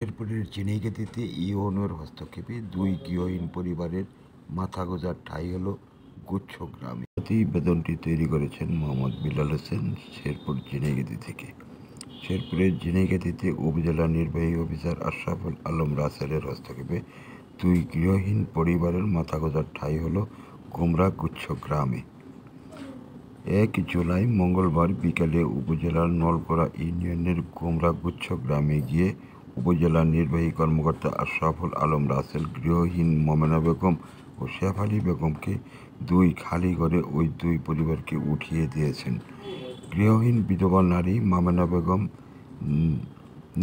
শেরপুরের চিনাইগাতীতে ইউএনওর হস্তক্ষেপে দুই গৃহহীন পরিবারের মাথা গোঁজার ঠাঁই হলো গুচ্ছ গ্রামে। প্রতিবেদনটি তৈরি করেছেন মোহাম্মদ বিলাল হোসেন শেরপুর চিনাইগাতী থেকে। শেরপুরের চিনাইগাতীতে উপজেলা নির্বাহী অফিসার আশরাফুল আলম রাসেলের হস্তক্ষেপে দুই গৃহহীন পরিবারের মাথা গোঁজার ঠাঁই হলো গুমরা গুচ্ছ গ্রামে। 1 জুলাই মঙ্গলবার বিকালে উপজেলার নলকোড়া ইউনিয়নের গুমরা গুচ্ছ গ্রামে গিয়ে উপজেলা নির্বাহী কর্মকর্তা আশরাফুল আলম রাসেল গৃহহীন মোমেনা বেগম ও শেফালী বেগমকে দুই খালি ঘরে ওই দুই পরিবারকে উঠিয়ে দিয়েছেন। গৃহহীন বিধবা নারী মোমেনা বেগম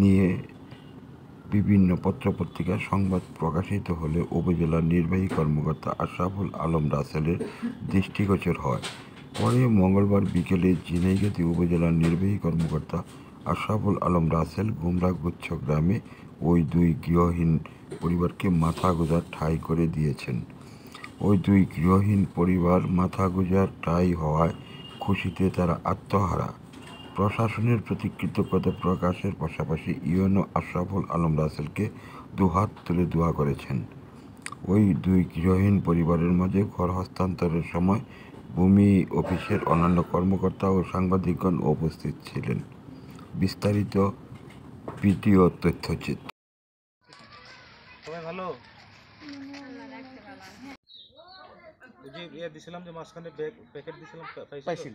নিয়ে বিভিন্ন পত্রপত্রিকায় সংবাদ প্রকাশিত হলে উপজেলা নির্বাহী কর্মকর্তা আশরাফুল আলম রাসেলের দৃষ্টিগোচর হয়। পরে মঙ্গলবার বিকেলে ঝিনাইগাতী উপজেলার নির্বাহী কর্মকর্তা আশরাফুল আলম রাসেল গুমরা গুচ্ছ গ্রামে ওই দুই গৃহহীন পরিবারকে মাথা গোঁজার ঠাঁই করে দিয়েছেন। ওই দুই গৃহহীন পরিবার মাথা গোঁজার ঠাঁই হওয়ায় খুশিতে তারা আত্মহারা। প্রশাসনের প্রতি কৃতজ্ঞতা প্রকাশের পাশাপাশি ইউএনও আশরাফুল আলম রাসেলকে দুহাত তুলে দোয়া করেছেন। ওই দুই গৃহহীন পরিবারের মাঝে ঘর হস্তান্তরের সময় ভূমি অফিসের অন্যান্য কর্মকর্তা ও সাংবাদিকগণ উপস্থিত ছিলেন। বিস্তারিত ভিডিও তথ্যচিত্র। সবাই ভালো। যে দিছিলাম যে মাঝখানে প্যাকেট দিছিলাম পাইছিল।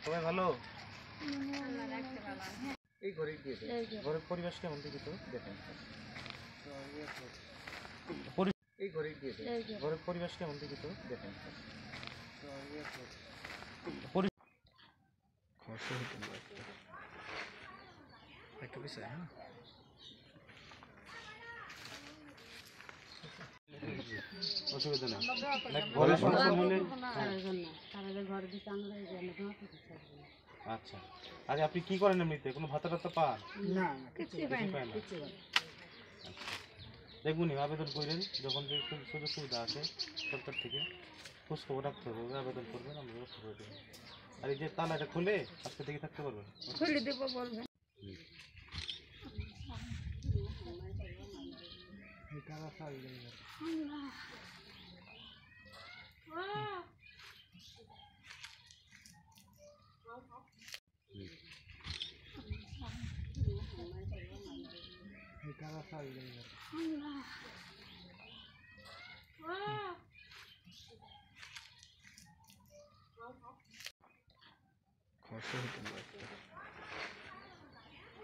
সবাই ভালো। এই ঘরে দিয়েছে। ঘরের পরিবেশ কেমন দেখি তো দেখেন। এই ঘরে দিয়েছে। ঘরের পরিবেশ কেমন দেখি তো দেখেন। একটু বিষয় হ্যাঁ অসুবিধা না। ঘরে সমস্যা হলে আচ্ছা আচ্ছা আপনি কি করেন এমনিতে কোনো ভাতা টাতা পান? না কিছুই পাই না। দেখুন আবেদন করেন যখন যে সুযোগ সুবিধা আছে সরকার থেকে খোঁজ খবর রাখতে হবে, আবেদন করবেন আমরা ব্যবস্থা করে দেবো। আর এই যে তালাটা খুলে আজকে থেকে থাকতে পারবেন, খুলে দেবো বলবেন।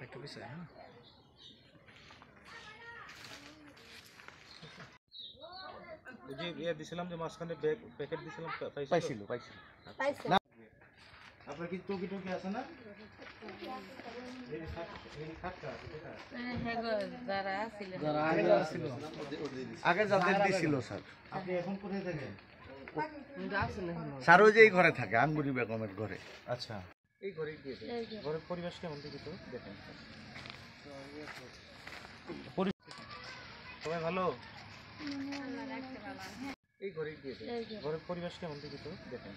একটা বিষয় হ্যাঁ যে দিছিলাম যে মাঝখানে প্যাকেট দিছিলাম পাইছিল। আপনার কি টুকি টুকি আছে না? আগে যাদের দিছিল স্যার। আপনি এখন কোথায় থাকেন? স্যার ওই যে এই ঘরে থাকে আঙ্গুরি বেগমের ঘরে। আচ্ছা এই ঘরে দিয়েছে। ঘরের পরিবেশ কেমন দেখি তো দেখেন। সবাই ভালো। এই ঘরে দিয়েছে। ঘরের পরিবেশ কেমন দেখি তো দেখেন।